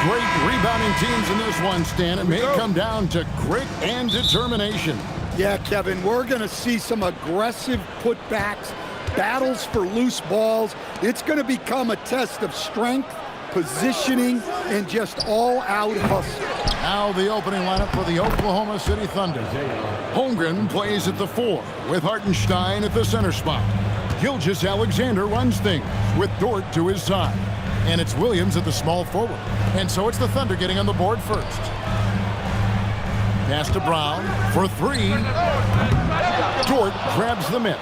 great rebounding teams in this one, Stan. It may come down to grit and determination. Yeah, Kevin, we're going to see some aggressive putbacks, battles for loose balls. It's going to become a test of strength, positioning, and just all-out hustle. Now the opening lineup for the Oklahoma City Thunder. Holmgren plays at the 4 with Hartenstein at the center spot. Gilgeous-Alexander runs things with Dort to his side. And it's Williams at the small forward. And so it's the Thunder getting on the board first. Pass to Brown for 3. Dort grabs the miss.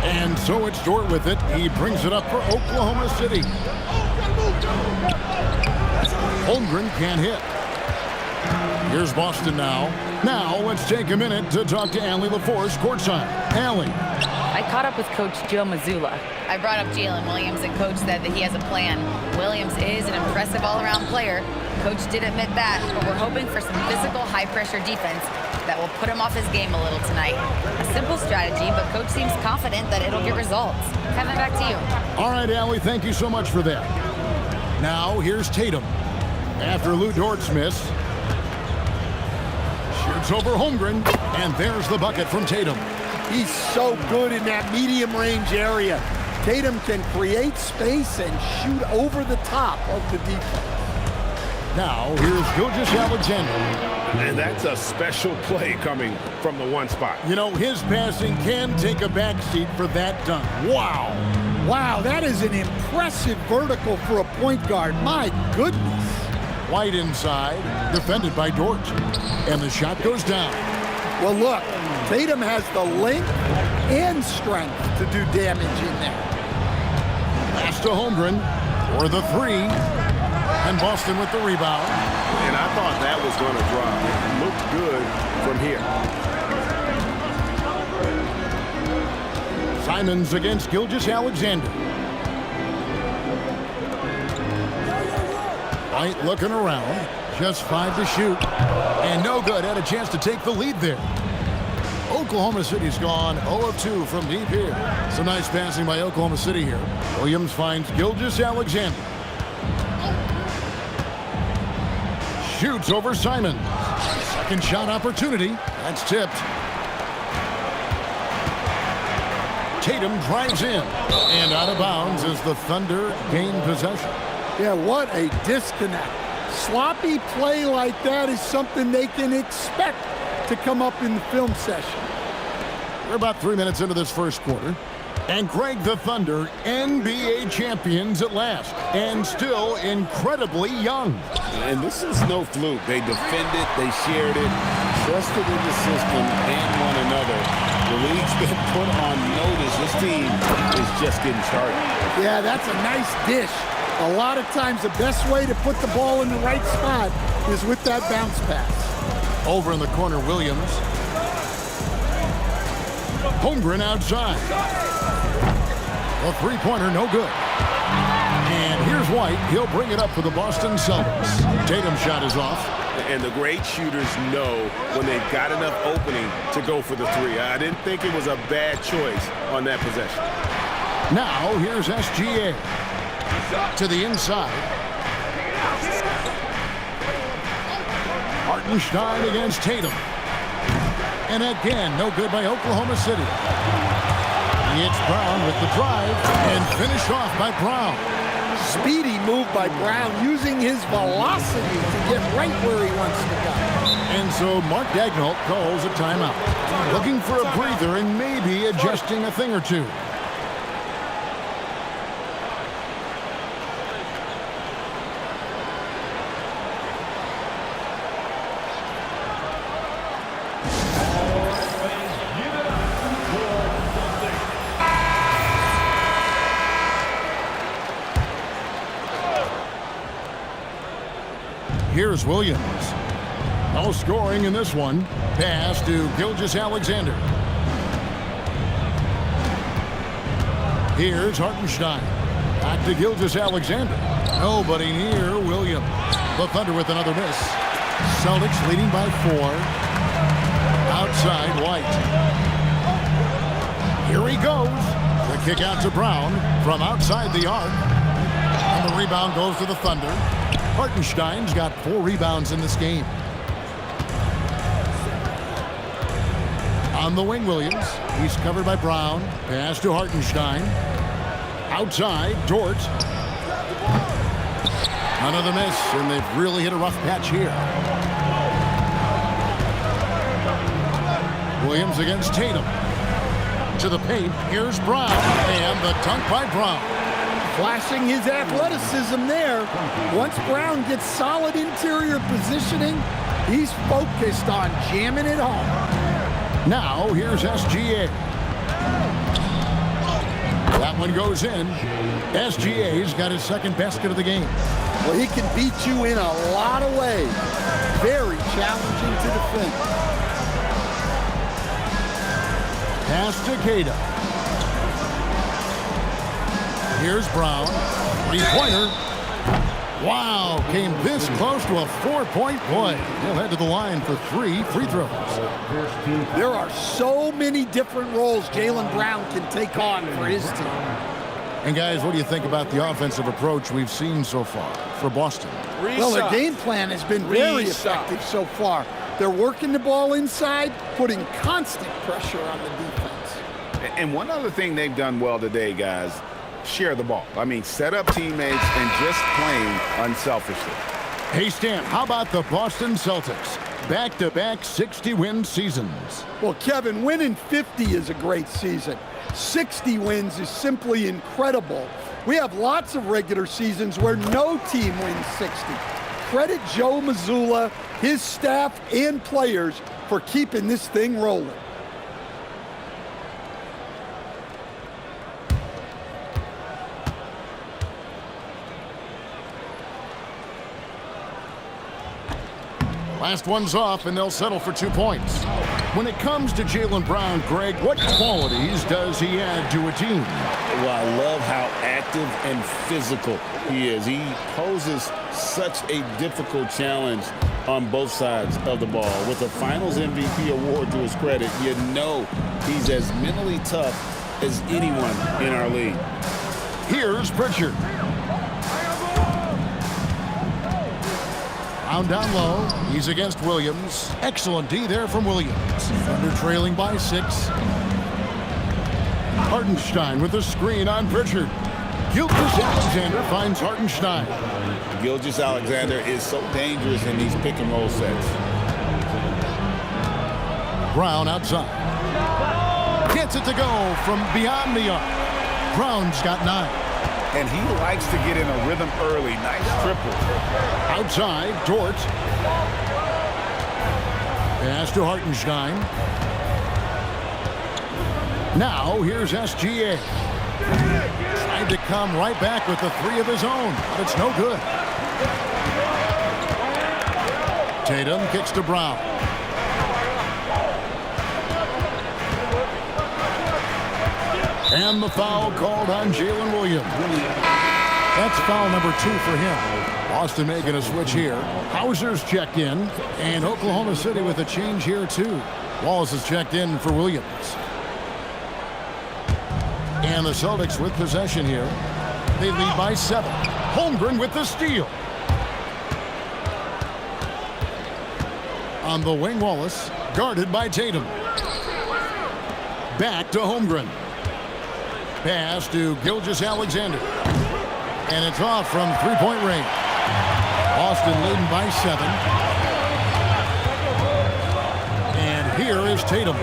And so it's Dort with it. He brings it up for Oklahoma City. Holmgren can't hit. Here's Boston now. Now let's take a minute to talk to Allie LaForce courtside. Allie. I caught up with Coach Joe Mazzulla. I brought up Jalen Williams, and Coach said that he has a plan. Williams is an impressive all-around player. Coach did admit that, but we're hoping for some physical, high-pressure defense that will put him off his game a little tonight. A simple strategy, but Coach seems confident that it'll get results. Kevin, back to you. All right, Allie, thank you so much for that. Now here's Tatum. After Lou Dort's miss, shoots over Holmgren, and there's the bucket from Tatum. He's so good in that medium-range area. Tatum can create space and shoot over the top of the defense. Now, here's Gilgeous-Alexander. And that's a special play coming from the 1 spot. You know, his passing can take a backseat for that dunk. Wow. Wow, that is an impressive vertical for a point guard. My goodness. White inside, defended by Dort. And the shot goes down. Well, look, Tatum has the length and strength to do damage in there. Pass to Holmgren for the 3. And Boston with the rebound. And I thought that was going to drop. It looked good from here. Simons against Gilgeous-Alexander. White looking around. Just 5 to shoot. And no good. Had a chance to take the lead there. Oklahoma City's gone 0 of 2 from deep here. Some nice passing by Oklahoma City here. Williams finds Gilgeous-Alexander. Shoots over Simon. Second shot opportunity. That's tipped. Tatum drives in. And out of bounds as the Thunder gain possession. Yeah, what a disconnect. Sloppy play like that is something they can expect to come up in the film session. We're about 3 minutes into this first quarter. And Greg, the Thunder, NBA champions at last, and still incredibly young. And this is no fluke. They defended, they shared it, trusted in the system and one another. The league's been put on notice. This team is just getting started. Yeah, that's a nice dish. A lot of times the best way to put the ball in the right spot is with that bounce pass. Over in the corner, Williams. Holmgren outside. A three-pointer, no good. And here's White. He'll bring it up for the Boston Celtics. Tatum's shot is off. And the great shooters know when they've got enough opening to go for the 3. I didn't think it was a bad choice on that possession. Now here's SGA. To the inside. Hartenstein against Tatum. And again, no good by Oklahoma City. It's Brown with the drive and finished off by Brown. Speedy move by Brown, using his velocity to get right where he wants to go. And so Mark Daigneault calls a timeout. Looking for a breather and maybe adjusting a thing or two. Here's Williams. No scoring in this one. Pass to Gilgeous-Alexander. Here's Hartenstein. Back to Gilgeous-Alexander. Nobody near Williams. The Thunder with another miss. Celtics leading by 4. Outside White. Here he goes. The kick out to Brown from outside the arc. And the rebound goes to the Thunder. Hartenstein's got 4 rebounds in this game. On the wing, Williams. He's covered by Brown. Pass to Hartenstein. Outside, Dort. Another miss, and they've really hit a rough patch here. Williams against Tatum. To the paint, here's Brown, and the dunk by Brown. Flashing his athleticism there. Once Brown gets solid interior positioning, he's focused on jamming it home. Now, here's SGA. That one goes in. SGA's got his second basket of the game. Well, he can beat you in a lot of ways. Very challenging to defend. Pass to Queta. Here's Brown. 3-pointer. Wow, came this close to a 4-point play. He'll head to the line for 3 free throws. There are so many different roles Jaylen Brown can take on for his team. And guys, what do you think about the offensive approach we've seen so far for Boston? Well, their game plan has been very effective so far. They're working the ball inside, putting constant pressure on the defense. And one other thing they've done well today, guys, share the ball. I mean, set up teammates and just playing unselfishly. Hey, Stan, how about the Boston Celtics? Back-to-back 60-win seasons. Well, Kevin, winning 50 is a great season. 60 wins is simply incredible. We have lots of regular seasons where no team wins 60. Credit Joe Mazzulla, his staff, and players for keeping this thing rolling. Last one's off, and they'll settle for 2 points. When it comes to Jaylen Brown, Greg, what qualities does he add to a team? Well, I love how active and physical he is. He poses such a difficult challenge on both sides of the ball. With a Finals MVP award to his credit, you know he's as mentally tough as anyone in our league. Here's Pritchard. Brown down low. He's against Williams. Excellent D there from Williams. Thunder trailing by 6. Hartenstein with the screen on Pritchard. Gilgeous-Alexander finds Hartenstein. Gilgeous-Alexander is so dangerous in these pick-and-roll sets. Brown outside. Gets it to go from beyond the arc. Brown's got 9. And he likes to get in a rhythm early. Nice triple. Outside, Dort. Pass to Hartenstein. Now, here's SGA. Tried to come right back with the 3 of his own, but it's no good. Tatum kicks to Brown. And the foul called on Jalen Williams. That's foul number 2 for him. Boston making a switch here. Hauser's checked in, and Oklahoma City with a change here too. Wallace is checked in for Williams. And the Celtics with possession here. They lead by 7. Holmgren with the steal. On the wing, Wallace, guarded by Tatum. Back to Holmgren. Pass to Gilgeous-Alexander. And it's off from 3-point range. Boston leading by 7. And here is Tatum.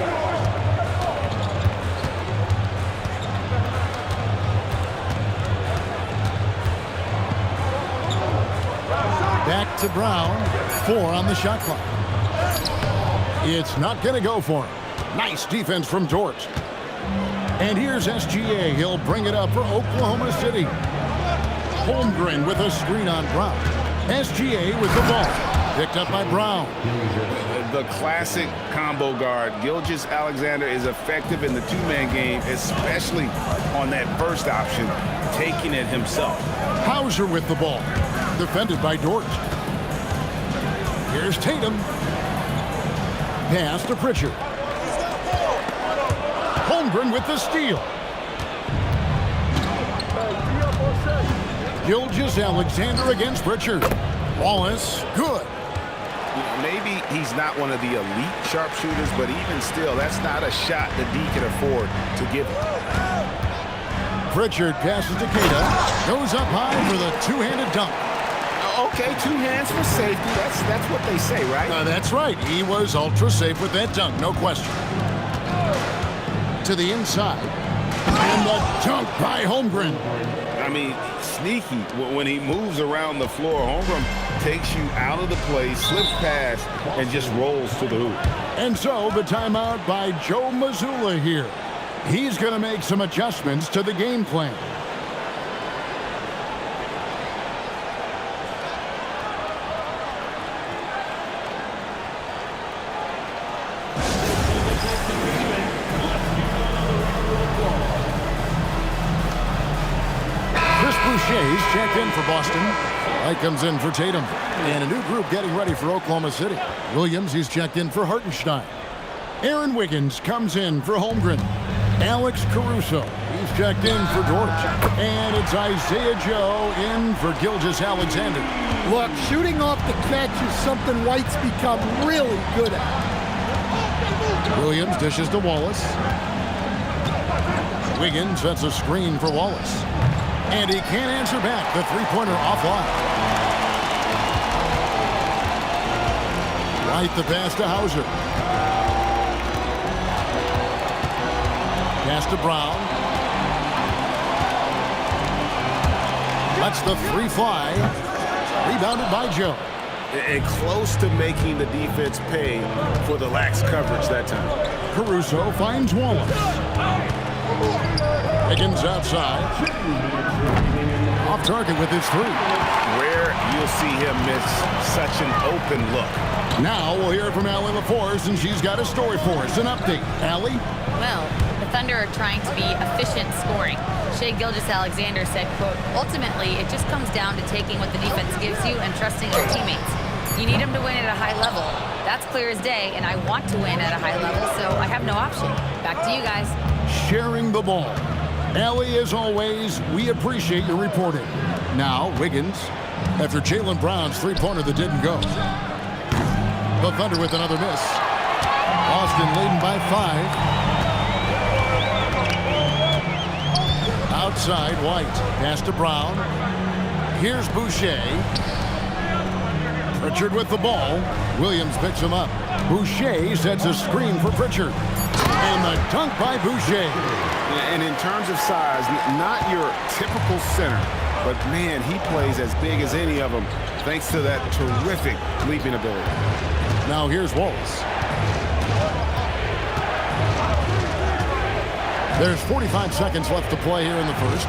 Back to Brown. 4 on the shot clock. It's not going to go for him. Nice defense from Dort. And here's SGA. He'll bring it up for Oklahoma City. Holmgren with a screen on Brown. SGA with the ball. Picked up by Brown. The classic combo guard. Gilgeous-Alexander is effective in the 2-man game, especially on that first option, taking it himself. Hauser with the ball. Defended by Dort. Here's Tatum. Pass to Pritchard. Holmgren with the steal. Gilgeous-Alexander against Pritchard. Wallace, good. Maybe he's not one of the elite sharpshooters, but even still, that's not a shot that D can afford to give him. Pritchard passes to Keita. Goes up high for the two-handed dunk. Okay, 2 hands for safety. That's what they say, right? That's right. He was ultra safe with that dunk, no question. To the inside. And the dunk by Holmgren. I mean, sneaky. When he moves around the floor, Holmgren takes you out of the play, slips past, and just rolls to the hoop. And so the timeout by Joe Mazzulla here. He's going to make some adjustments to the game plan. Boucher's checked in for Boston. White comes in for Tatum. And a new group getting ready for Oklahoma City. Williams, he's checked in for Hartenstein. Aaron Wiggins comes in for Holmgren. Alex Caruso, he's checked in for Dort. And it's Isaiah Joe in for Gilgeous-Alexander. Look, shooting off the catch is something White's become really good at. Williams dishes to Wallace. Wiggins sets a screen for Wallace. And he can't answer back. The three-pointer offline. White the pass to Hauser. Pass to Brown. Lets the three fly. Rebounded by Joe. And close to making the defense pay for the lax coverage that time. Caruso finds Wallace. Higgins outside. Off target with his three. Rare you'll see him miss such an open look. Now we'll hear from Allie LaForce, and she's got a story for us. An update. Allie? Well, the Thunder are trying to be efficient scoring. Shai Gilgeous-Alexander said, quote, ultimately, it just comes down to taking what the defense gives you and trusting your teammates. You need them to win at a high level. That's clear as day, and I want to win at a high level, so I have no option. Back to you guys. Sharing the ball. Allie, as always, we appreciate your reporting. Now, Wiggins, after Jaylen Brown's three-pointer that didn't go. The Thunder with another miss. Boston leading by 5. Outside, White. Pass to Brown. Here's Boucher. Pritchard with the ball. Williams picks him up. Boucher sets a screen for Pritchard. And the dunk by Boucher. And in terms of size, not your typical center, but man, he plays as big as any of them thanks to that terrific leaping ability. Now here's Wallace. There's 45 seconds left to play here in the first.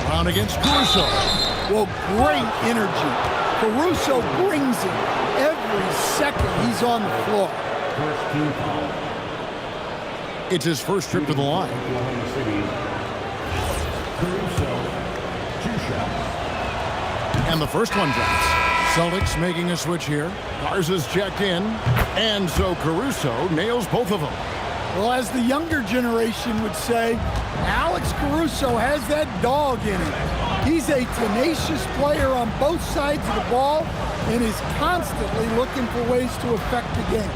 Brown against Caruso. Well, great energy. Caruso brings it every second he's on the floor. It's his first trip to the line. And the first one drops. Celtics making a switch here. Garza's checked in. And so Caruso nails both of them. Well, as the younger generation would say, Alex Caruso has that dog in him. He's a tenacious player on both sides of the ball and is constantly looking for ways to affect the game.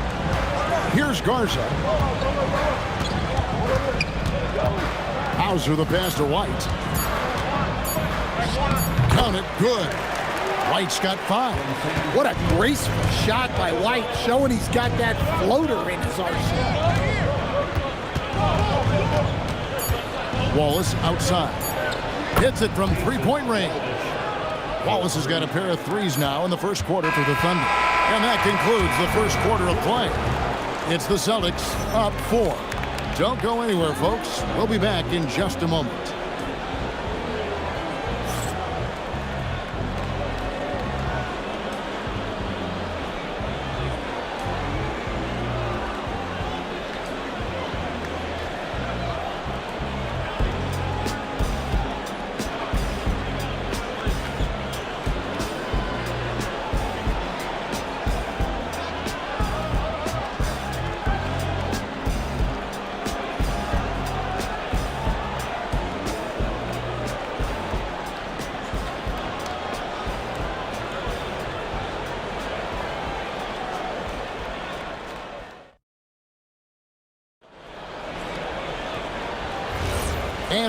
Here's Garza. Hauser the pass to White. Count it, good. White's got 5. What a graceful shot by White, showing he's got that floater in his arsenal. Wallace outside. Hits it from three-point range. Wallace has got a pair of threes now in the first quarter for the Thunder. And that concludes the first quarter of play. It's the Celtics up 4. Don't go anywhere, folks. We'll be back in just a moment.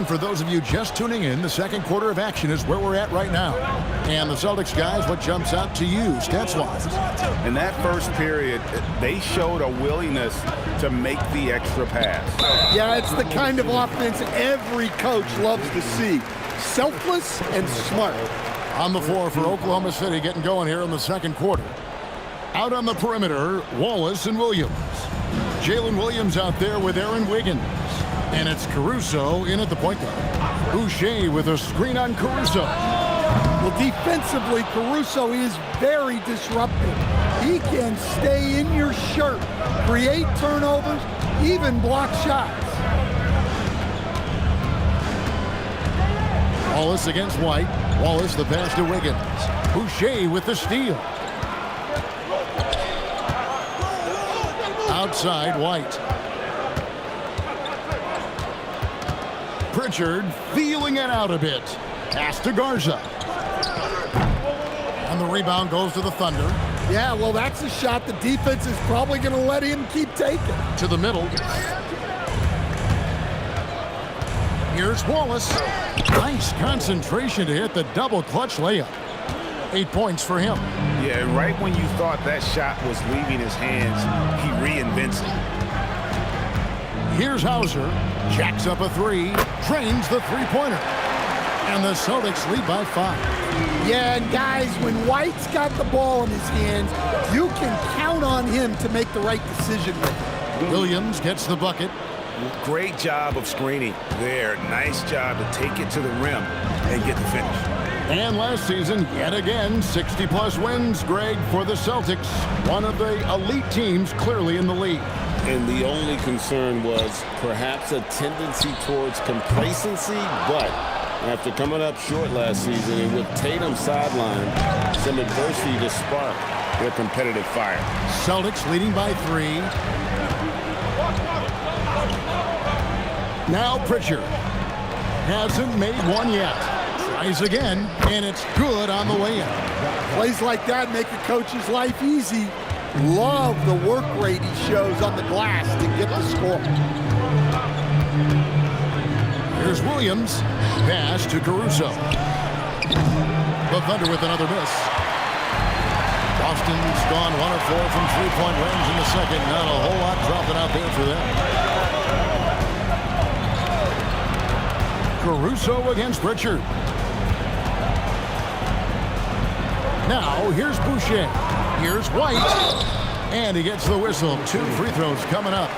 And for those of you just tuning in, the second quarter of action is where we're at right now. And the Celtics guys, what jumps out to you stats-wise? In that first period, they showed a willingness to make the extra pass. Yeah, it's the kind of offense every coach loves to see. Selfless and smart. On the floor for Oklahoma City, getting going here in the second quarter. Out on the perimeter, Wallace and Williams. Jalen Williams out there with Aaron Wiggins. And it's Caruso in at the point guard. Boucher with a screen on Caruso. Well, defensively, Caruso is very disruptive. He can stay in your shirt, create turnovers, even block shots. Wallace against White. Wallace the pass to Wiggins. Boucher with the steal. Outside, White. Pritchard feeling it out a bit. Pass to Garza. And the rebound goes to the Thunder. Yeah, well, that's a shot the defense is probably going to let him keep taking. To the middle. Here's Wallace. Nice concentration to hit the double clutch layup. 8 points for him. Yeah, right when you thought that shot was leaving his hands, he reinvents it. Here's Hauser. Jacks up a three. Drains the three-pointer. And the Celtics lead by 5. Yeah, and guys, when White's got the ball in his hands, you can count on him to make the right decision with it. Williams gets the bucket. Great job of screening there. Nice job to take it to the rim and get the finish. And last season, yet again, 60-plus wins, Greg, for the Celtics. One of the elite teams clearly in the league. And the only concern was perhaps a tendency towards complacency, but after coming up short last season and with Tatum sidelined, some adversity to spark their competitive fire. Celtics leading by 3. Now Pritchard. Hasn't made one yet. Tries again, and it's good on the way in. Plays like that make a coach's life easy. Love the work rate he shows on the glass to get the score. Here's Williams. Pass to Caruso. The Thunder with another miss. Boston's gone 1 of 4 from three-point range in the second. Not a whole lot dropping out there for them. Caruso against Pritchard. Now, here's Boucher. Here's White. And he gets the whistle. 2 free throws coming up.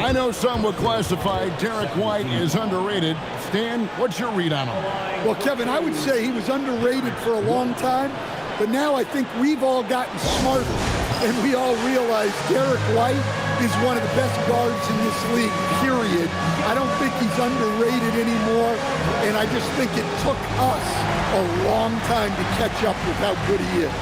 I know some would classify Derek White as underrated. Stan, what's your read on him? Well, Kevin, I would say he was underrated for a long time, but now I think we've all gotten smarter, and we all realize Derek White is one of the best guards in this league, period. I don't think he's underrated anymore, and I just think it took us a long time to catch up with how good he is.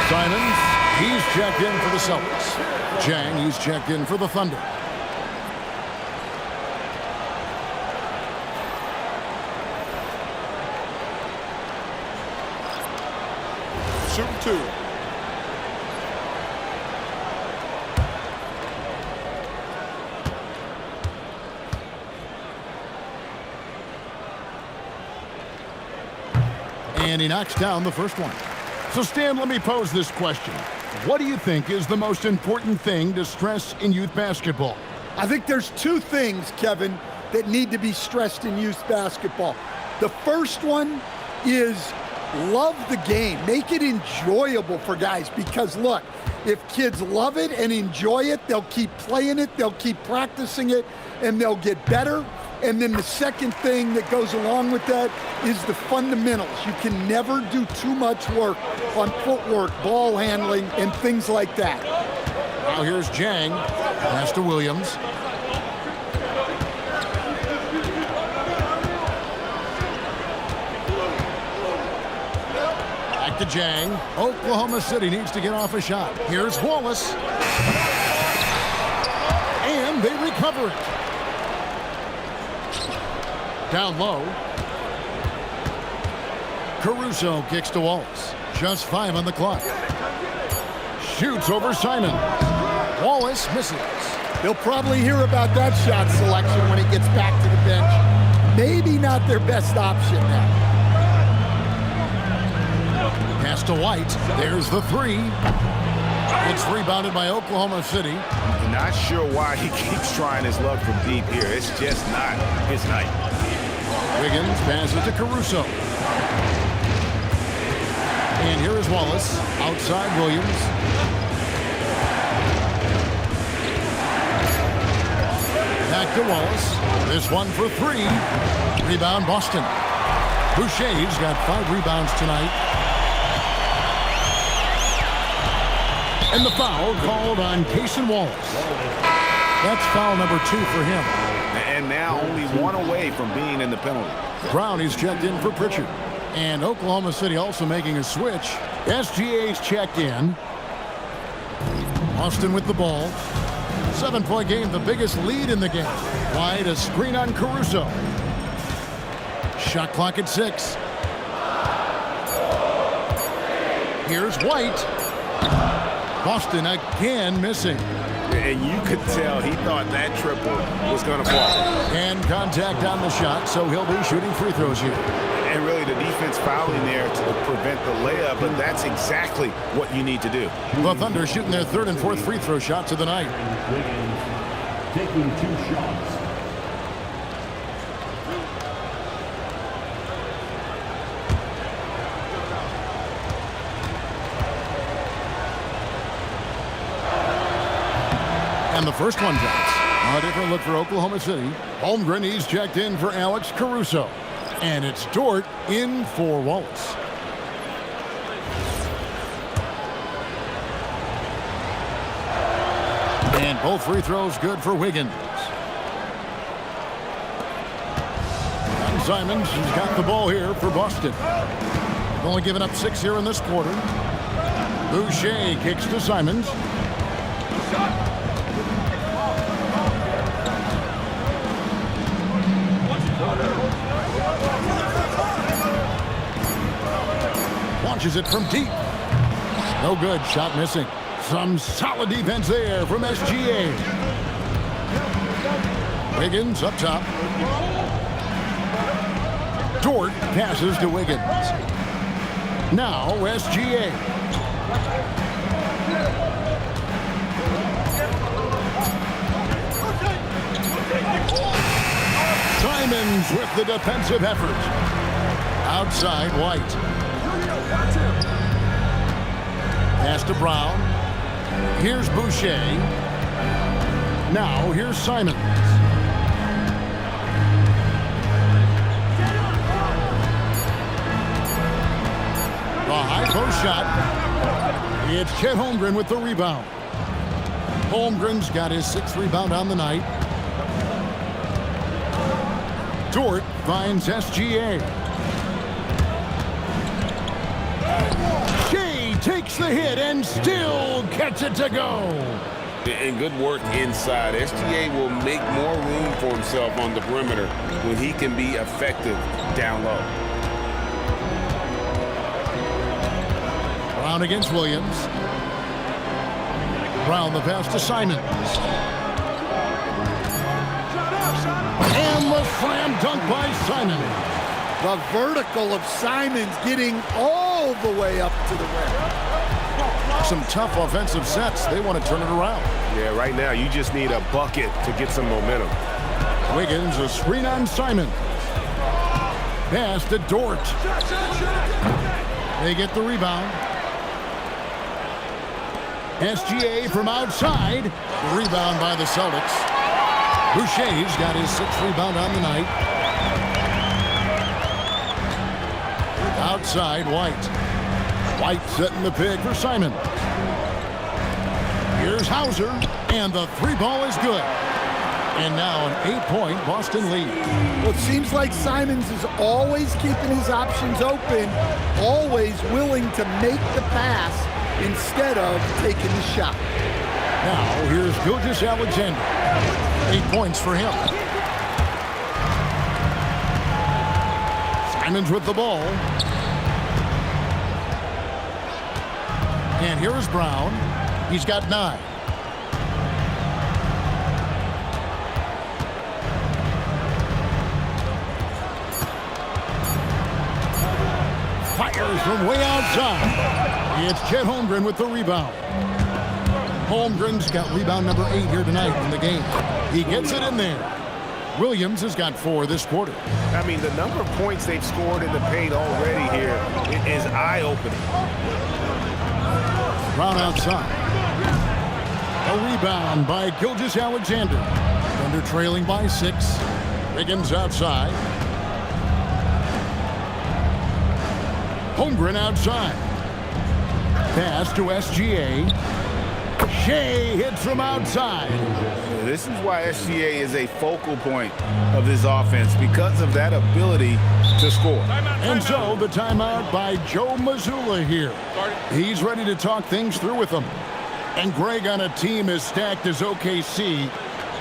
Simons, he's checked in for the Celtics. Jang, he's checked in for the Thunder. Shooting 2. And he knocks down the first one. So, Stan, let me pose this question. What do you think is the most important thing to stress in youth basketball? I think there's 2 things, Kevin, that need to be stressed in youth basketball. The first one is love the game. Make it enjoyable for guys because, look, if kids love it and enjoy it, they'll keep playing it, they'll keep practicing it, and they'll get better. And then the second thing that goes along with that is the fundamentals. You can never do too much work on footwork, ball handling, and things like that. Now here's Jang. Pass to Williams. Back to Jang. Oklahoma City needs to get off a shot. Here's Wallace. And they recover it. Down low. Caruso kicks to Wallace. Just 5 on the clock. Shoots over Simon. Wallace misses. They'll probably hear about that shot selection when he gets back to the bench. Maybe not their best option now. Pass to White. There's the 3. It's rebounded by Oklahoma City. Not sure why he keeps trying his luck from deep here. It's just not his night. Wiggins passes to Caruso. And here is Wallace. Outside Williams. Back to Wallace. This one for 3. Rebound Boston. Boucher's got 5 rebounds tonight. And the foul called on Cason Wallace. That's foul number 2 for him. And now only 1 away from being in the penalty. Brownie's checked in for Pritchard. And Oklahoma City also making a switch. SGA's checked in. Austin with the ball. 7-point game, the biggest lead in the game. Wide, a screen on Caruso. Shot clock at 6. Here's White. Boston again missing. And you could tell he thought that triple was going to fall. And contact on the shot, so he'll be shooting free throws here. And really the defense fouling there to prevent the layup, but that's exactly what you need to do. The Thunder shooting their 3rd and 4th free throw shots of the night. Taking 2 shots. And the first one drops. A different look for Oklahoma City. Holmgren, he's checked in for Alex Caruso. And it's Dort in for Wallace. And both free throws good for Wiggins. And Simons has got the ball here for Boston. They've only given up 6 here in this quarter. Boucher kicks to Simons. Launches it from deep. No good. Shot missing. Some solid defense there from SGA. Wiggins up top. Dort passes to Wiggins. Now SGA. Simons with the defensive effort. Outside White. Pass to Brown. Here's Boucher. Now here's Simons. The high post shot. It's Chet Holmgren with the rebound. Holmgren's got his 6th rebound on the night. Dort finds SGA. Shea takes the hit and still gets it to go. And good work inside. SGA will make more room for himself on the perimeter when he can be effective down low. Brown against Williams. Brown the pass to Simons. And the slam dunk by Simons. The vertical of Simons getting all the way up to the rim. Some tough offensive sets. They want to turn it around. Yeah, right now you just need a bucket to get some momentum. Wiggins, a screen on Simon. Pass to Dort. They get the rebound. SGA from outside. Rebound by the Celtics. Boucher's got his 6th rebound on the night. Outside, White. White setting the pick for Simon. Here's Hauser, and the 3-ball is good. And now an 8-point Boston lead. Well, it seems like Simons is always keeping his options open, always willing to make the pass instead of taking the shot. Now, here's Gilgeous-Alexander. 8 points for him. Simons with the ball. And here is Brown. He's got 9. Fires from way outside. It's Chet Holmgren with the rebound. Holmgren's got rebound number 8 here tonight in the game. He gets it in there. Williams has got 4 this quarter. I mean, the number of points they've scored in the paint already here is eye-opening. Brown outside. A rebound by Gilgeous-Alexander. Thunder trailing by 6. Wiggins outside. Holmgren outside. Pass to SGA. Shea hits from outside. This is why SGA is a focal point of this offense, because of that ability to score. And so the timeout by Joe Mazzulla here. He's ready to talk things through with them. And Greg, on a team as stacked as OKC,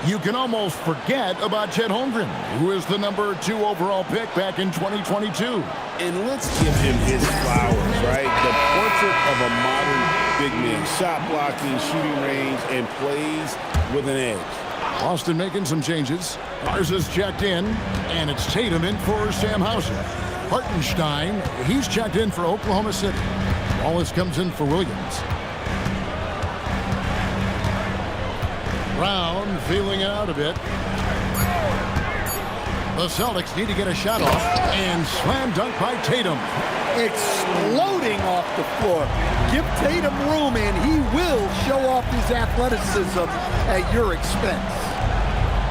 you can almost forget about Chet Holmgren, who is the number 2 overall pick back in 2022. And let's give him his flowers, right? The portrait of a modern big man. Shot blocking, shooting range, and plays with an edge. Boston making some changes. Garza's checked in, and it's Tatum in for Sam Hauser. Hartenstein, he's checked in for Oklahoma City. Wallace comes in for Williams. Brown feeling it out a bit. The Celtics need to get a shot off, and slam dunk by Tatum. Exploding off the floor. Give Tatum room, and he will show off his athleticism at your expense.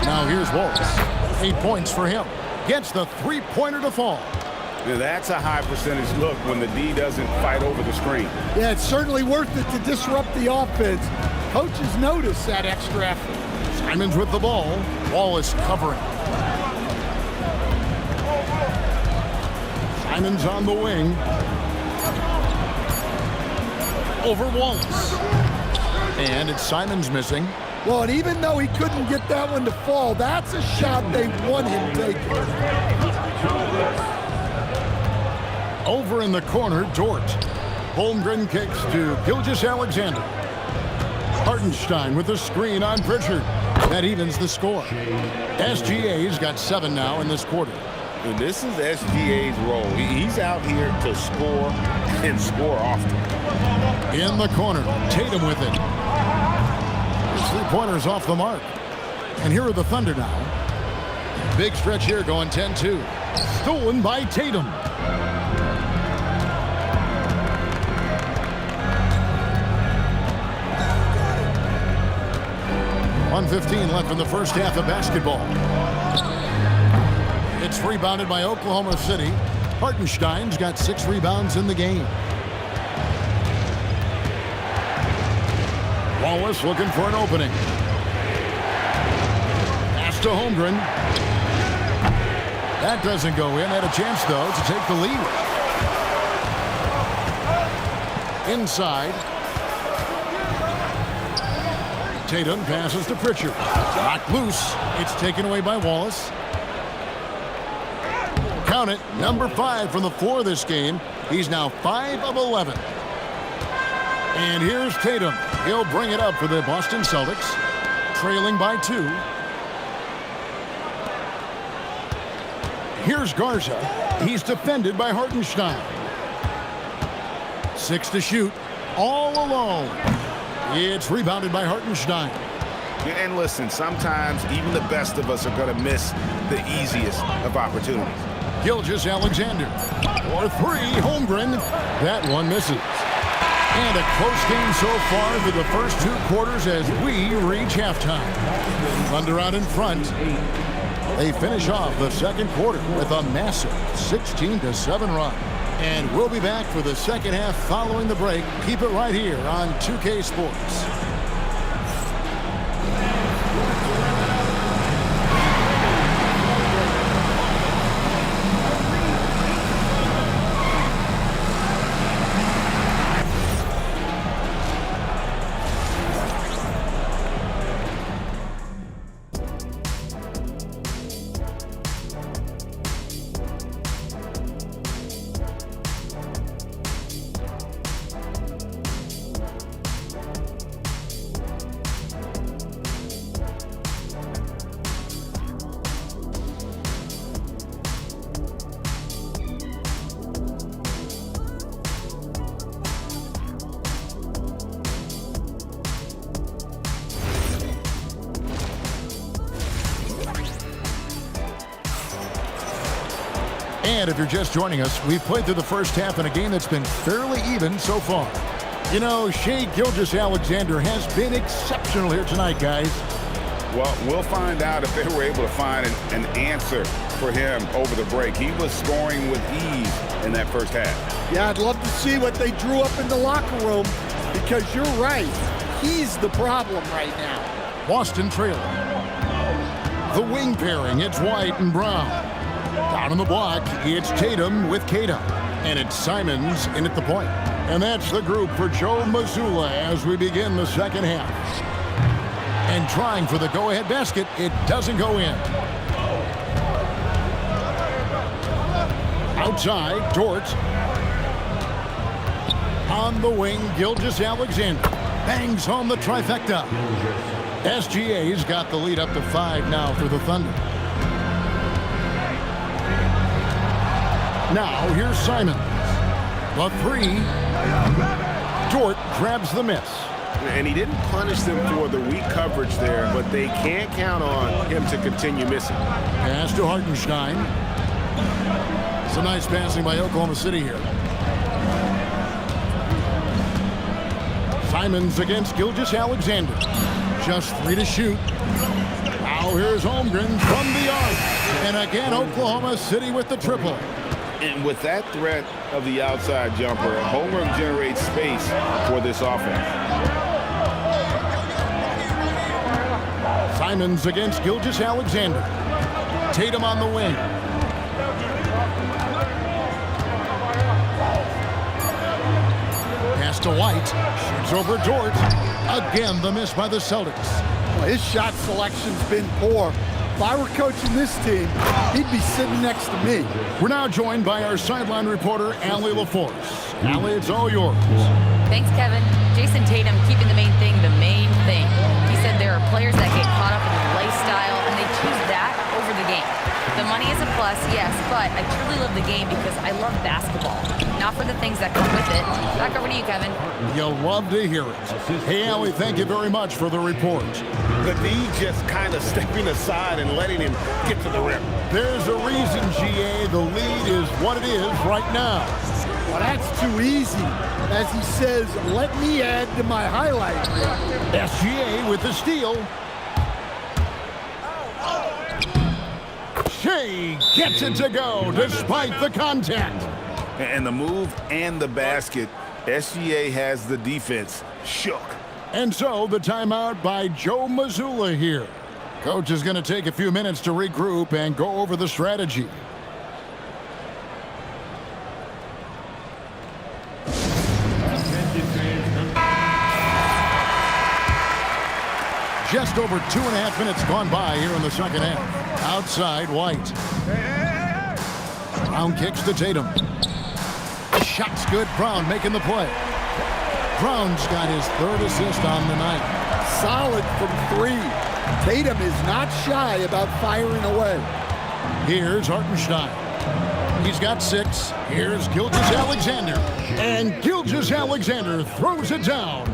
Now here's Wallace. 8 points for him. Gets the 3-pointer to fall. Now that's a high percentage look when the D doesn't fight over the screen. Yeah, it's certainly worth it to disrupt the offense. Coaches notice that extra effort. Simons with the ball. Wallace covering. Simons on the wing. Over Wallace. And it's Simons missing. Well, and even though he couldn't get that one to fall, that's a shot they want him taking. Over in the corner, Dort. Holmgren kicks to Gilgeous-Alexander. Hartenstein with the screen on Pritchard. That evens the score. SGA's got 7 now in this quarter. And this is SGA's role. He's out here to score and score often. In the corner, Tatum with it. His 3-pointer's off the mark. And here are the Thunder now. Big stretch here going 10-2. Stolen by Tatum. 1:15 left in the first half of basketball. It's rebounded by Oklahoma City. Hartenstein's got 6 rebounds in the game. Wallace looking for an opening. Pass to Holmgren. That doesn't go in. Had a chance, though, to take the lead. Inside. Tatum passes to Pritchard. Knocked loose. It's taken away by Wallace. Count it, number 5 from the floor this game. He's now 5 of 11. And here's Tatum. He'll bring it up for the Boston Celtics, trailing by 2. Here's Garza. He's defended by Hartenstein. 6 to shoot, all alone. It's rebounded by Hartenstein. And listen, sometimes even the best of us are going to miss the easiest of opportunities. Gilgeous Alexander. For three, Holmgren. That one misses. And a close game so far for the first 2 quarters as we reach halftime. Thunder out in front. They finish off the second quarter with a massive 16-7 run. And we'll be back for the second half following the break. Keep it right here on 2K Sports. And if you're just joining us, we've played through the first half in a game that's been fairly even so far. You know, Shai Gilgeous-Alexander has been exceptional here tonight, guys. Well, we'll find out if they were able to find an answer for him over the break. He was scoring with ease in that first half. Yeah, I'd love to see what they drew up in the locker room because you're right. He's the problem right now. Boston trailing. The wing pairing, it's White and Brown. Down on the block, it's Tatum with Kata. And it's Simons in at the point. And that's the group for Joe Mazzulla as we begin the second half. And trying for the go-ahead basket, it doesn't go in. Outside, Dort. On the wing, Gilgeous-Alexander bangs home the trifecta. SGA's got the lead up to 5 now for the Thunder. Now, here's Simons. The three. Dort grabs the miss. And he didn't punish them for the weak coverage there, but they can't count on him to continue missing. Pass to Hartenstein. Some nice passing by Oklahoma City here. Simons against Gilgeous-Alexander. Just 3 to shoot. Now here's Holmgren from the arc. And again, Oklahoma City with the triple. And with that threat of the outside jumper, Holmgren generates space for this offense. Simons against Gilgeous-Alexander. Tatum on the wing. Pass to White. Shoots over Dort. Again, the miss by the Celtics. Well, his shot selection's been poor. If I were coaching this team, he'd be sitting next to me. We're now joined by our sideline reporter, Allie LaForce. Allie, it's all yours. Thanks, Kevin. Jason Tatum keeping the main thing the main thing. He said there are players that get caught up in the lifestyle and they choose that over the game. The money is a plus, yes, but I truly love the game because I love basketball, not for the things that come with it. Back over to you, Kevin. You'll love to hear it. Hey, Allie, thank you very much for the report. The D just kind of stepping aside and letting him get to the rim. There's a reason, GA, the lead is what it is right now. Well, that's too easy. As he says, let me add to my highlight reel. SGA with the steal. Shai gets it to go despite the contact. And the move and the basket, SGA has the defense shook. And so the timeout by Joe Mazzulla here. Coach is going to take a few minutes to regroup and go over the strategy. Just over 2.5 minutes gone by here in the second half. Outside, White. Brown kicks to Tatum. Shot's good. Brown making the play. Brown's got his 3rd assist on the night. Solid from 3. Tatum is not shy about firing away. Here's Hartenstein. He's got 6. Here's Gilgeous-Alexander. And Gilgeous-Alexander throws it down.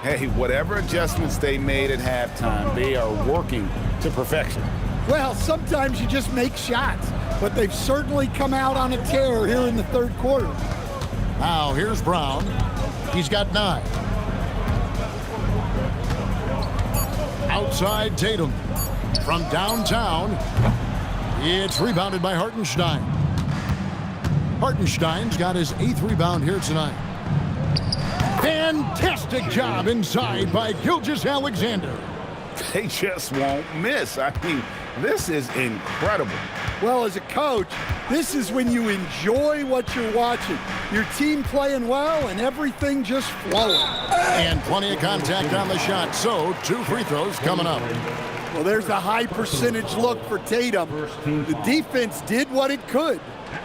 Hey, whatever adjustments they made at halftime, they are working to perfection. Well, sometimes you just make shots. but they've certainly come out on a tear here in the third quarter. Now here's Brown. He's got 9. Outside Tatum. From downtown, it's rebounded by Hartenstein. Hartenstein's got his 8th rebound here tonight. Fantastic job inside by Gilgeous-Alexander. They just won't miss. I mean, this is incredible. Well, as a coach, this is when you enjoy what you're watching. Your team playing well and everything just flowing. And plenty of contact on the shot, so 2 free throws coming up. Well, there's a high percentage look for Tatum. The defense did what it could.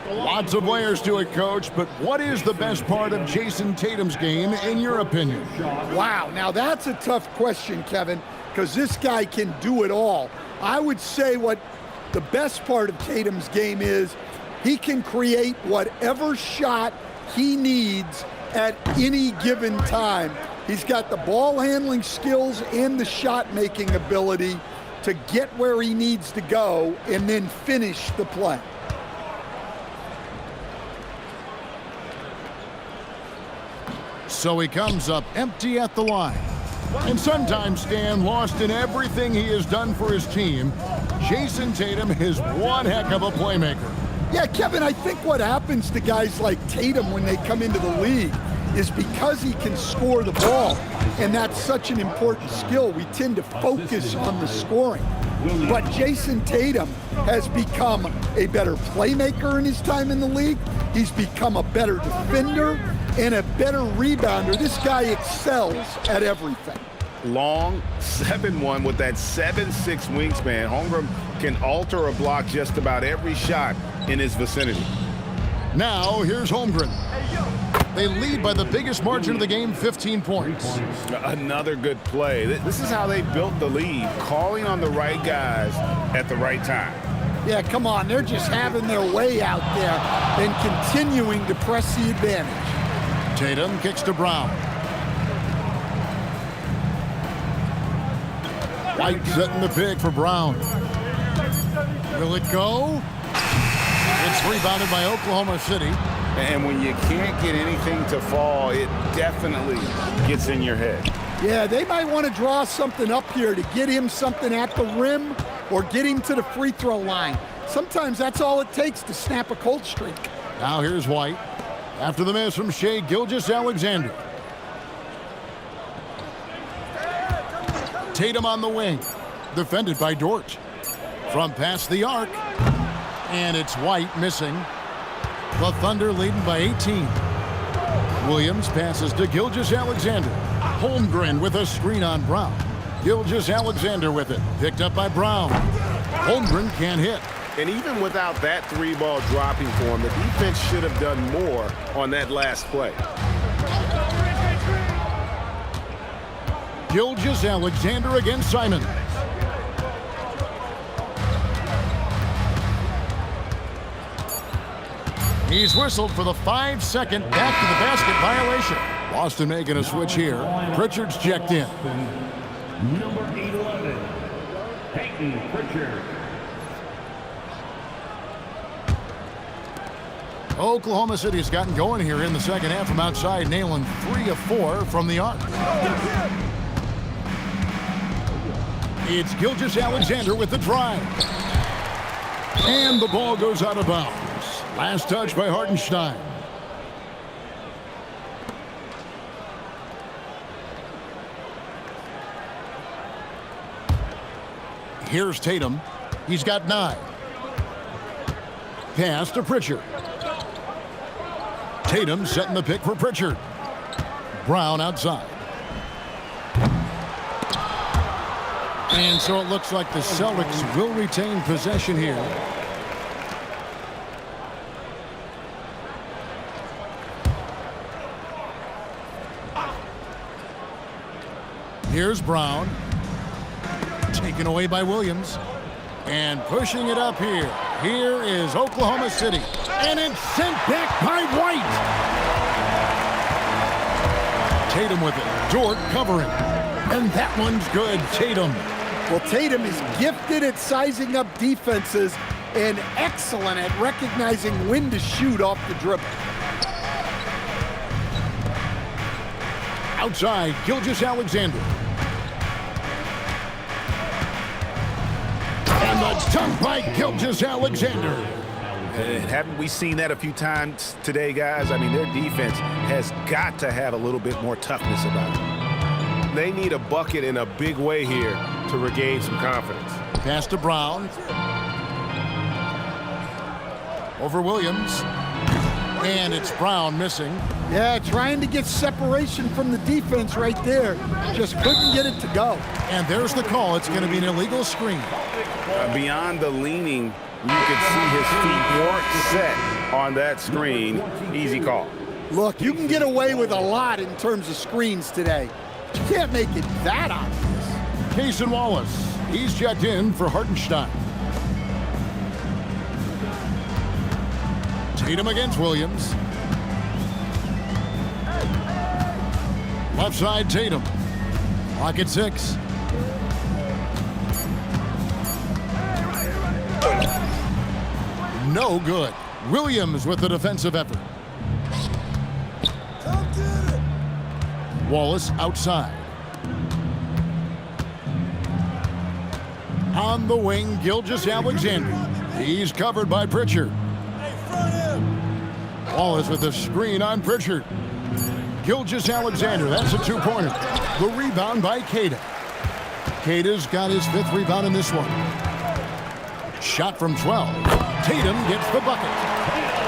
Lots of layers to it, Coach, but what is the best part of Jason Tatum's game, in your opinion? Wow, now that's a tough question, Kevin, because this guy can do it all. I would say what the best part of Tatum's game is he can create whatever shot he needs at any given time. He's got the ball handling skills and the shot making ability to get where he needs to go and then finish the play. So he comes up empty at the line. And sometimes, Stan, lost in everything he has done for his team, Jason Tatum is one heck of a playmaker. Yeah, Kevin, I think what happens to guys like Tatum when they come into the league is because he can score the ball, and that's such an important skill, we tend to focus on the scoring. But Jason Tatum has become a better playmaker in his time in the league. He's become a better defender and a better rebounder. This guy excels at everything. Long, 7'1" with that 7'6" wingspan. Holmgren can alter a block just about every shot in his vicinity. Now, here's Holmgren. They lead by the biggest margin of the game, 15 points. Another good play. This is how they built the lead, calling on the right guys at the right time. Yeah, come on, they're just having their way out there and continuing to press the advantage. Tatum kicks to Brown. White setting the pick for Brown. Will it go? It's rebounded by Oklahoma City. And when you can't get anything to fall, it definitely gets in your head. Yeah, they might want to draw something up here to get him something at the rim or get him to the free throw line. Sometimes that's all it takes to snap a cold streak. Now here's White. After the miss from Shai Gilgeous-Alexander. Tatum on the wing. Defended by Dort. From past the arc. And it's White missing. The Thunder leading by 18. Williams passes to Gilgeous-Alexander. Holmgren with a screen on Brown. Gilgeous-Alexander with it. Picked up by Brown. Holmgren can't hit. And even without that 3-ball dropping for him, the defense should have done more on that last play. Gilgeous-Alexander against Simons. He's whistled for the 5-second back-to-the-basket violation. Boston making a switch here. Pritchard's checked in. Number 11, Peyton Pritchard. Oklahoma City's gotten going here in the second half from outside, nailing 3 of 4 from the arc. It's Gilgeous-Alexander with the drive. And the ball goes out of bounds. Last touch by Hartenstein. Here's Tatum. He's got 9. Pass to Pritchard. Tatum setting the pick for Pritchard. Brown outside. And so it looks like the Celtics will retain possession here. Here's Brown. Taken away by Williams. And pushing it up here. Here is Oklahoma City. And it's sent back by White. Tatum with it. Dort covering. And that one's good. Tatum. Well, Tatum is gifted at sizing up defenses, and excellent at recognizing when to shoot off the dribble. Outside, Gilgeous-Alexander. And the dunk by Gilgeous-Alexander. Haven't we seen that a few times today, guys? I mean, their defense has got to have a little bit more toughness about it. They need a bucket in a big way here to regain some confidence. Pass to Brown. Over Williams. And it's Brown missing. Yeah, trying to get separation from the defense right there. Just couldn't get it to go. And there's the call. It's going to be an illegal screen. Beyond the leaning, you could see his feet weren't set on that screen. Easy call. Look, you can get away with a lot in terms of screens today. You can't make it that obvious. Cason Wallace. He's checked in for Hartenstein. Tatum against Williams. Left side, Tatum. Clock at 6. No good. Williams with the defensive effort. Wallace outside. On the wing, Gilgeous-Alexander. He's covered by Pritchard. Wallace with the screen on Pritchard. Gilgeous-Alexander, that's a two-pointer. The rebound by Queta. Queta's got his 5th rebound in this one. Shot from 12. Tatum gets the bucket.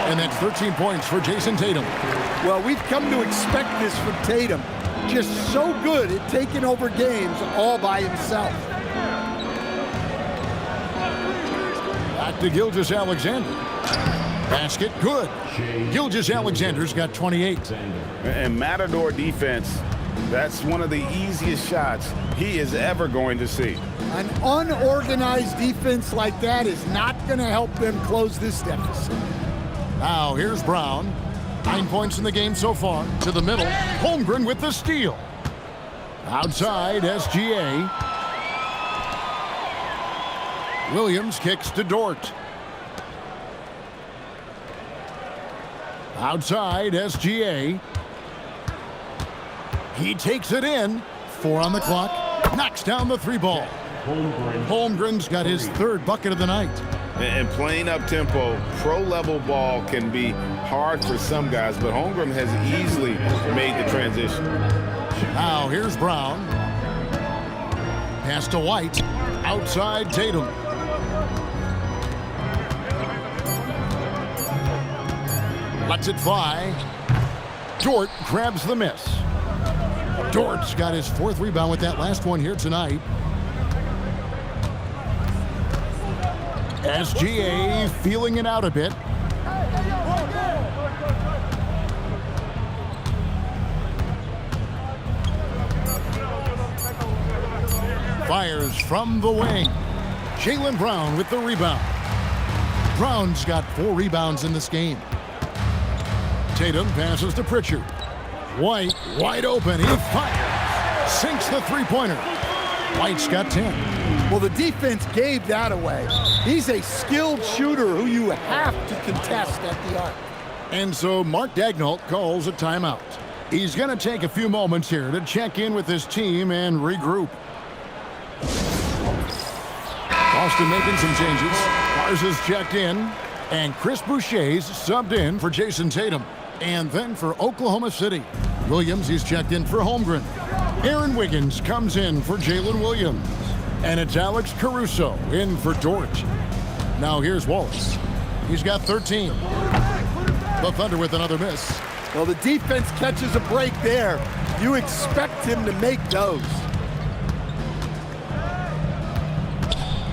And that's 13 points for Jason Tatum. Well, we've come to expect this from Tatum. Just so good at taking over games all by himself. Back to Gilgeous-Alexander. Basket, good. Gilgeous-Alexander's got 28. And Matador defense, that's one of the easiest shots he is ever going to see. An unorganized defense like that is not going to help them close this deficit. Now here's Brown. 9 points in the game so far. To the middle. Holmgren with the steal. Outside, SGA. Williams kicks to Dort. Outside, SGA. He takes it in. 4 on the clock. Knocks down the 3 ball. Holmgren's got his 3rd bucket of the night. And playing up tempo, pro-level ball can be hard for some guys, but Holmgren has easily made the transition. Now here's Brown. Pass to White. Outside, Tatum. Lets it fly. Dort grabs the miss. Dort's got his 4th rebound with that last one here tonight. SGA feeling it out a bit. Fires from the wing. Jaylen Brown with the rebound. Brown's got 4 rebounds in this game. Tatum passes to Pritchard. White wide open. He fires. Sinks the 3-pointer. White's got 10. Well, the defense gave that away. He's a skilled shooter who you have to contest at the arc. And so Mark Daigneault calls a timeout. He's going to take a few moments here to check in with his team and regroup. Boston making some changes. Mars is checked in. And Chris Boucher's subbed in for Jason Tatum. And then for Oklahoma City, Williams, he's checked in for Holmgren. Aaron Wiggins comes in for Jalen Williams. And it's Alex Caruso in for Dort. Now here's Wallace. He's got 13. The Thunder with another miss. Well, the defense catches a break there. You expect him to make those.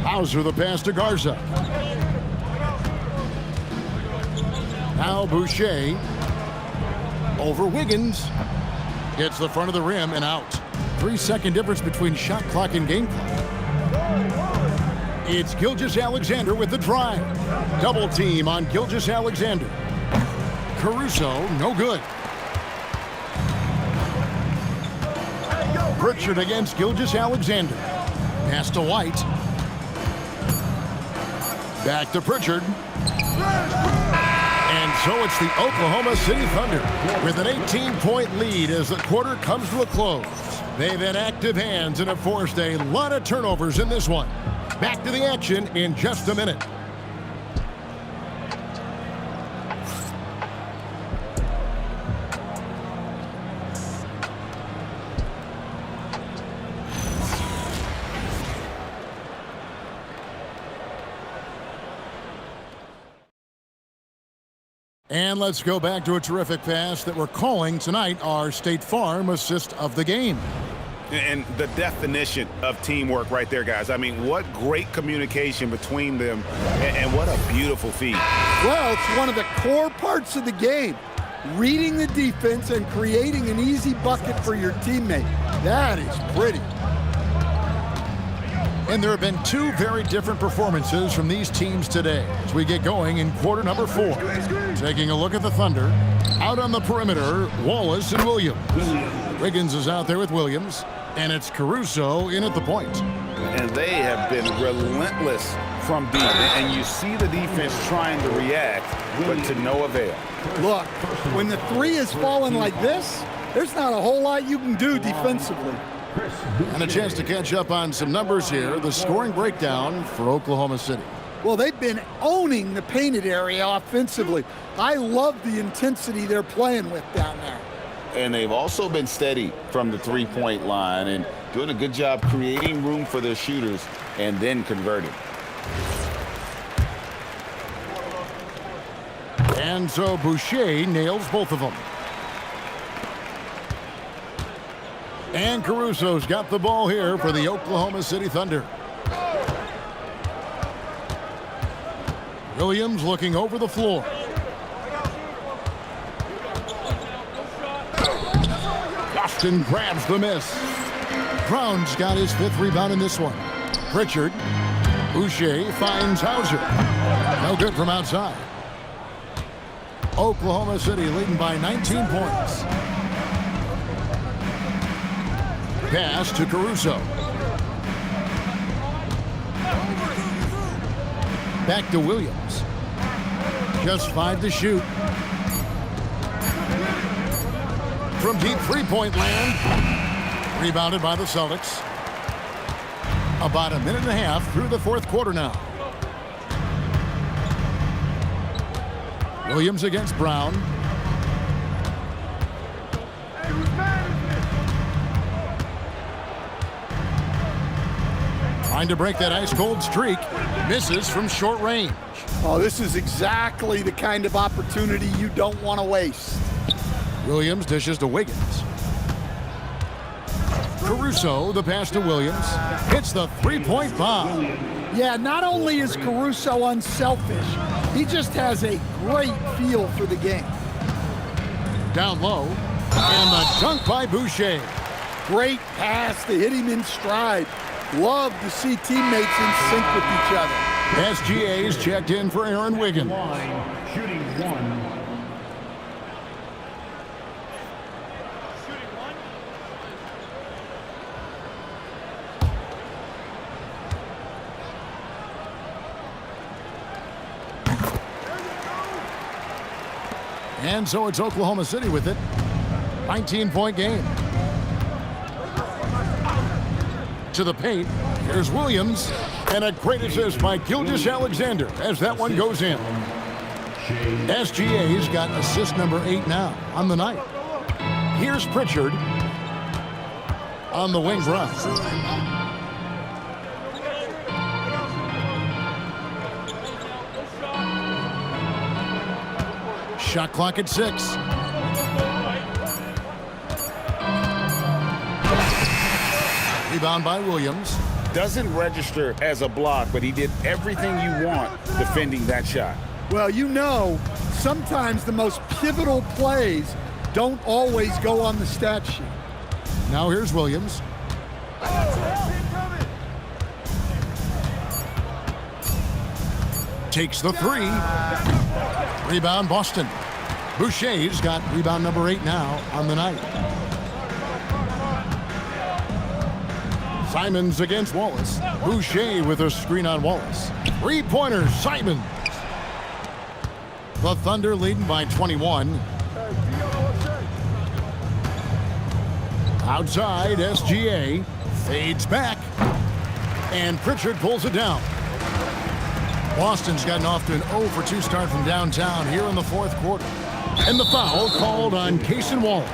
Hauser the pass to Garza. Now Boucher. Over Wiggins. Gets the front of the rim and out. 3-second difference between shot clock and game clock. It's Gilgeous-Alexander with the drive. Double team on Gilgeous-Alexander. Caruso, no good. Pritchard against Gilgeous-Alexander. Pass to White. Back to Pritchard. And so it's the Oklahoma City Thunder with an 18-point lead as the quarter comes to a close. They've had active hands and have forced a lot of turnovers in this one. Back to the action in just a minute. And let's go back to a terrific pass that we're calling tonight our State Farm assist of the game. And the definition of teamwork right there, guys. I mean, what great communication between them, and what a beautiful feed. Well, it's one of the core parts of the game. Reading the defense and creating an easy bucket for your teammate. That is pretty. And there have been two very different performances from these teams today as we get going in quarter number 4. Taking a look at the Thunder. Out on the perimeter, Wallace and Williams. Wiggins is out there with Williams. And it's Caruso in at the point. And they have been relentless from deep. And you see the defense trying to react, but to no avail. Look, when the three is falling like this, there's not a whole lot you can do defensively. And a chance to catch up on some numbers here. The scoring breakdown for Oklahoma City. Well, they've been owning the painted area offensively. I love the intensity they're playing with down there. And they've also been steady from the three-point line and doing a good job creating room for their shooters and then converting. And so Boucher nails both of them. And Caruso's got the ball here for the Oklahoma City Thunder. Williams looking over the floor. Boston grabs the miss. Brown's got his 5th rebound in this one. Pritchard. Boucher finds Hauser. No good from outside. Oklahoma City leading by 19 points. Pass to Caruso. Back to Williams. Just 5 to shoot. From deep three-point land. Rebounded by the Celtics. About a minute and a half through the 4th quarter now. Williams against Brown. Trying to break that ice-cold streak. Misses from short range. Oh, this is exactly the kind of opportunity you don't want to waste. Williams dishes to Wiggins. Caruso, the pass to Williams. Hits the three-point bomb. Yeah, not only is Caruso unselfish, he just has a great feel for the game. Down low. And the dunk by Boucher. Great pass to hit him in stride. Love to see teammates in sync with each other. SGA's checked in for Aaron Wiggins. Shooting 1. And so it's Oklahoma City with it. 19-point game. To the paint. Here's Williams. And a great assist by Gilgeous-Alexander as that one goes in. SGA's got assist number 8 now on the night. Here's Pritchard on the wing run. Shot clock at 6. Rebound by Williams. Doesn't register as a block, but he did everything you want defending that shot. Well, you know, sometimes the most pivotal plays don't always go on the stat sheet. Now here's Williams. Takes the 3. Rebound Boston. Boucher's got rebound number 8 now on the night. Simons against Wallace. Boucher with a screen on Wallace. Three-pointer, Simons. The Thunder leading by 21. Outside, SGA fades back, and Pritchard pulls it down. Boston's gotten off to an 0-for-2 start from downtown here in the fourth quarter. And the foul called on Cason Wallace.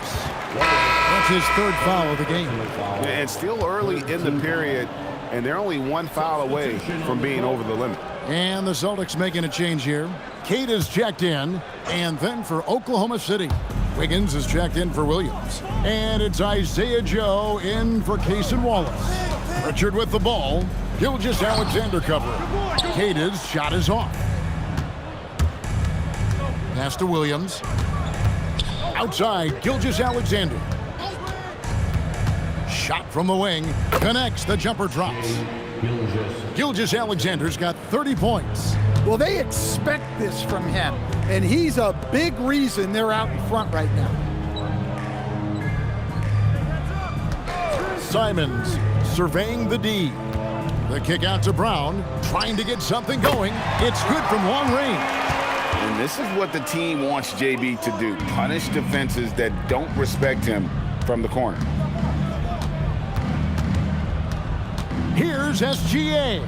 That's his third foul of the game. And still early in the period, and they're only one foul away from being over the limit. And the Celtics making a change here. Cade is checked in, and then for Oklahoma City, Wiggins is checked in for Williams. And it's Isaiah Joe in for Cason Wallace. Pritchard with the ball. Gilgeous-Alexander covering. Cade's shot is off. Pass to Williams. Outside, Gilgeous-Alexander. Shot from the wing. Connects. The jumper drops. Gilgeous-Alexander's got 30 points. Well, they expect this from him, and he's a big reason they're out in front right now. Simons surveying the D. The kick out to Brown, trying to get something going. It's good from long range. And this is what the team wants JB to do. Punish defenses that don't respect him from the corner. Here's SGA.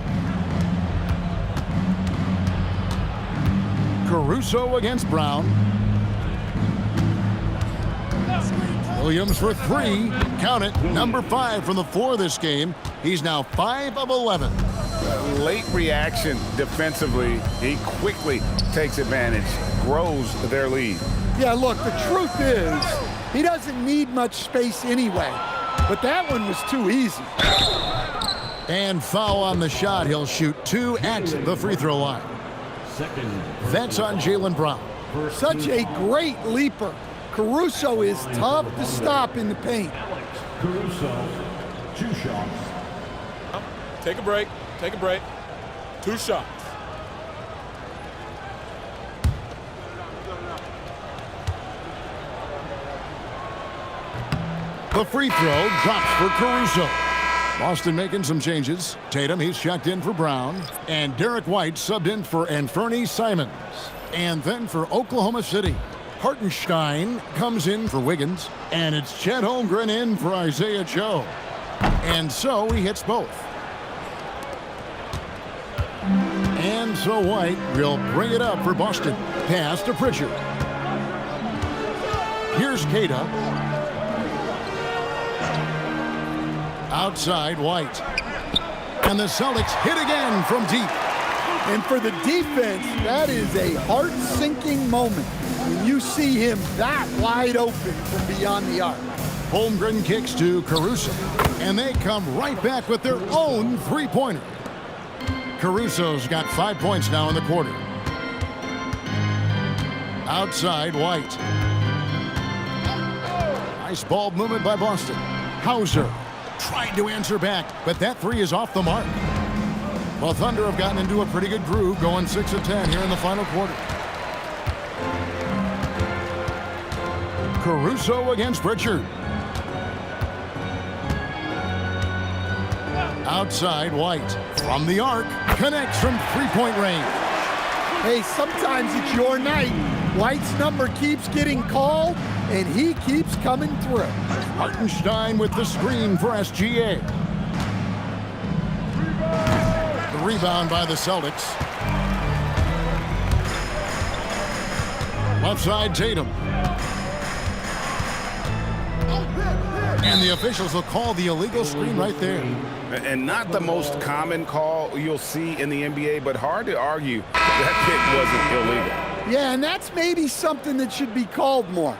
Caruso against Brown. Williams for three. Count it. Number 5 from the floor this game. He's now 5 of 11. Late reaction defensively. He quickly takes advantage, grows their lead. Yeah, look, the truth is, he doesn't need much space anyway, but that one was too easy. And foul on the shot. He'll shoot 2 at the free throw line. That's on Jaylen Brown. Such a great leaper. Caruso is tough to stop in the paint. Caruso, 2 shots. Take a break. Take a break. 2 shots. The free throw drops for Caruso. Boston making some changes. Tatum, he's checked in for Brown. And Derek White subbed in for Anfernee Simons. And then for Oklahoma City, Hartenstein comes in for Wiggins. And it's Chet Holmgren in for Isaiah Joe. And so he hits both. And so White will bring it up for Boston. Pass to Pritchard. Here's Queta. Outside, White. And the Celtics hit again from deep. And for the defense, that is a heart-sinking moment when you see him that wide open from beyond the arc. Holmgren kicks to Caruso. And they come right back with their own three-pointer. Caruso's got 5 points now in the quarter. Outside, White. Nice ball movement by Boston. Hauser trying to answer back, but that three is off the mark. Well, Thunder have gotten into a pretty good groove, going 6 of 10 here in the final quarter. Caruso against Pritchard. Outside, White. From the arc, connects from three-point range. Hey, sometimes it's your night. White's number keeps getting called, and he keeps coming through. Hartenstein with the screen for SGA. The rebound by the Celtics. Left side, Tatum. And the officials will call the illegal screen right there. And not the most common call you'll see in the NBA, but hard to argue that pick wasn't illegal. Yeah, and that's maybe something that should be called more.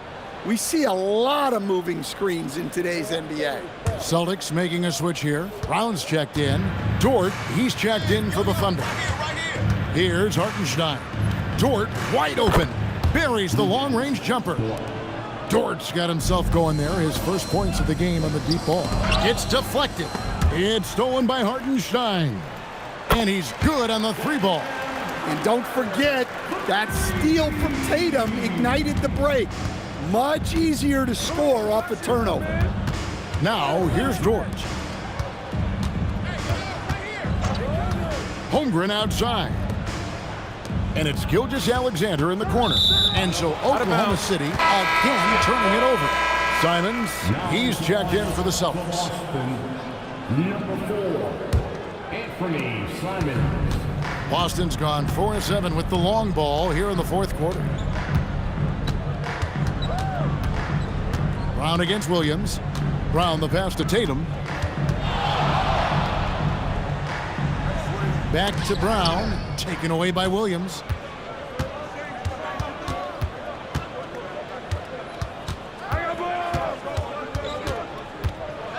We see a lot of moving screens in today's NBA. Celtics making a switch here. Brown's checked in. Dort, he's checked in for the Thunder. Here's Hartenstein. Dort, wide open. Buries the long-range jumper. Dort's got himself going there. His first points of the game on the deep ball. It's deflected. It's stolen by Hartenstein. And he's good on the three ball. And don't forget, that steal from Tatum ignited the break. Much easier to score off a turnover. Now, here's Dort. Holmgren outside. And it's Gilgeous-Alexander in the corner. And so Oklahoma City again turning it over. Simons, he's checked in for the Celtics. Boston, number 4, Anthony Simons. Boston's gone 4-7 with the long ball here in the fourth quarter. Brown against Williams. Brown the pass to Tatum. Back to Brown, taken away by Williams.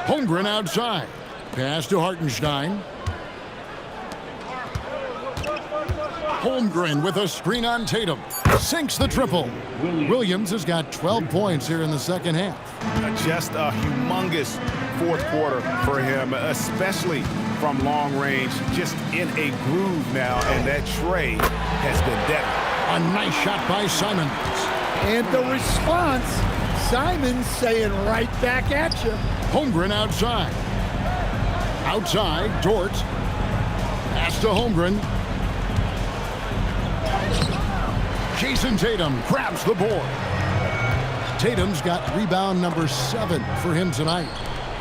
Holmgren outside. Pass to Hartenstein. Holmgren with a screen on Tatum. Sinks the triple. Williams has got 12 points here in the second half. Just a humongous fourth quarter for him, especially from long range. Just in a groove now, and that tray has been deadly. A nice shot by Simons. And the response, Simons saying right back at you. Holmgren outside. Outside, Dort. Pass to Holmgren. Jason Tatum grabs the board. Tatum's got rebound number 7 for him tonight.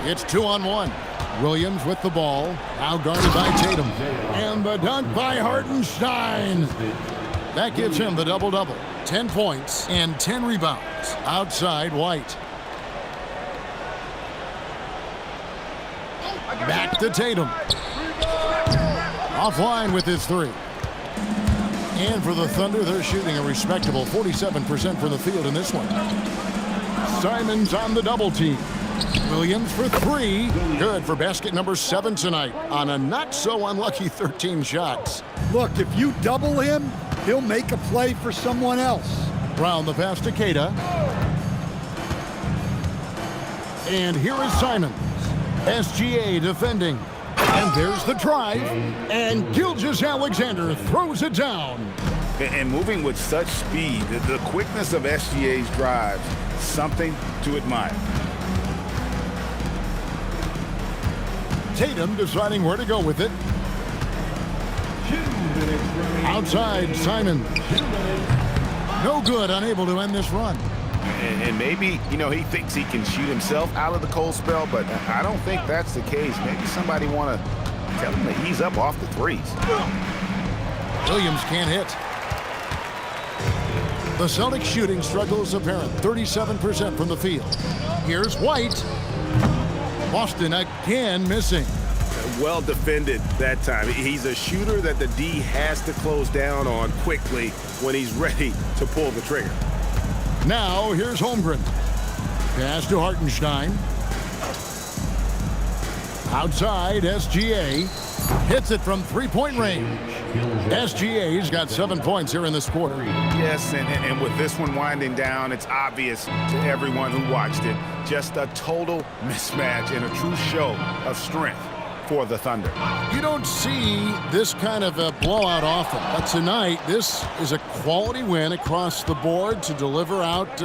It's 2-on-1. Williams with the ball. Now guarded by Tatum. And the dunk by Hartenstein. That gives him the double-double. 10 points and 10 rebounds. Outside, White. Back to Tatum. Offline with his 3. And for the Thunder, they're shooting a respectable 47% from the field in this one. Simons on the double team. Williams for 3. Good for basket number 7 tonight on a not-so-unlucky 13 shots. Look, if you double him, he'll make a play for someone else. Brown the pass to Queta. And here is Simons. SGA defending. And there's the drive. And Gilgeous-Alexander throws it down. And moving with such speed, the quickness of SGA's drives, something to admire. Tatum deciding where to go with it. Outside, Simons. No good, unable to end this run. And maybe, he thinks he can shoot himself out of the cold spell, but I don't think that's the case. Maybe somebody want to tell him to ease up off the threes. Williams can't hit. The Celtics shooting struggle is apparent. 37% from the field. Here's White. Boston again missing. Well defended that time. He's a shooter that the D has to close down on quickly when he's ready to pull the trigger. Now here's Holmgren. Pass to Hartenstein. Outside, SGA hits it from three-point range. SGA's got 7 points here in this quarter. Yes, and with this one winding down, it's obvious to everyone who watched it. Just a total mismatch and a true show of strength for the Thunder. You don't see this kind of a blowout often, but tonight this is a quality win across the board to deliver out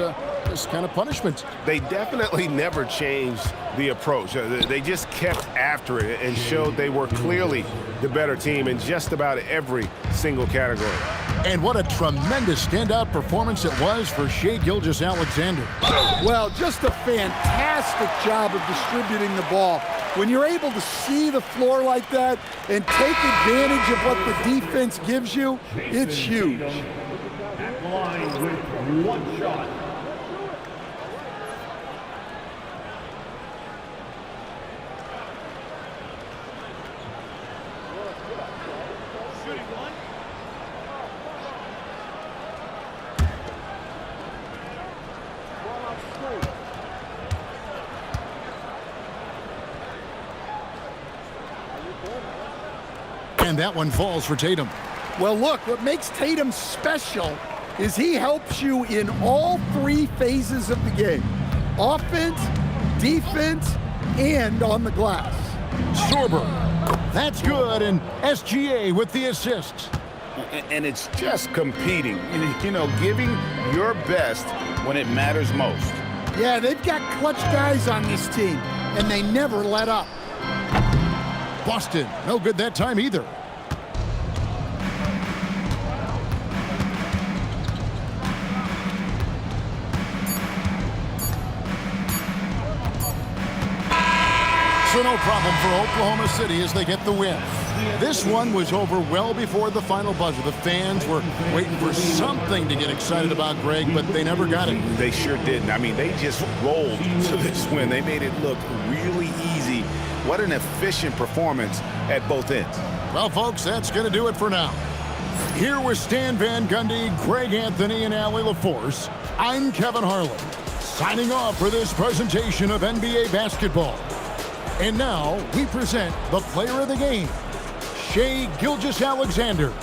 this kind of punishment. They definitely never changed the approach. They just kept after it and showed they were clearly the better team in just about every single category. And what a tremendous standout performance it was for Shai Gilgeous-Alexander. Well, just a fantastic job of distributing the ball. When you're able to see the floor like that and take advantage of what the defense gives you, it's huge. At the line with 1 shot. And that one falls for Tatum. Well, look, what makes Tatum special is he helps you in all 3 phases of the game. Offense, defense, and on the glass. Sorber. That's good, and SGA with the assist. And it's just competing, giving your best when it matters most. Yeah, they've got clutch guys on this team, and they never let up. Boston, no good that time either. no problem for Oklahoma City as they get the win. This one was over well before the final buzzer. The fans were waiting for something to get excited about, Greg, but they never got it. They sure didn't. I mean, they just rolled to this win. They made it look really easy. What an efficient performance at both ends. Well, folks, that's going to do it for now. Here with Stan Van Gundy, Greg Anthony, and Allie LaForce, I'm Kevin Harlan, signing off for this presentation of NBA basketball. And now we present the player of the game, Shai Gilgeous-Alexander.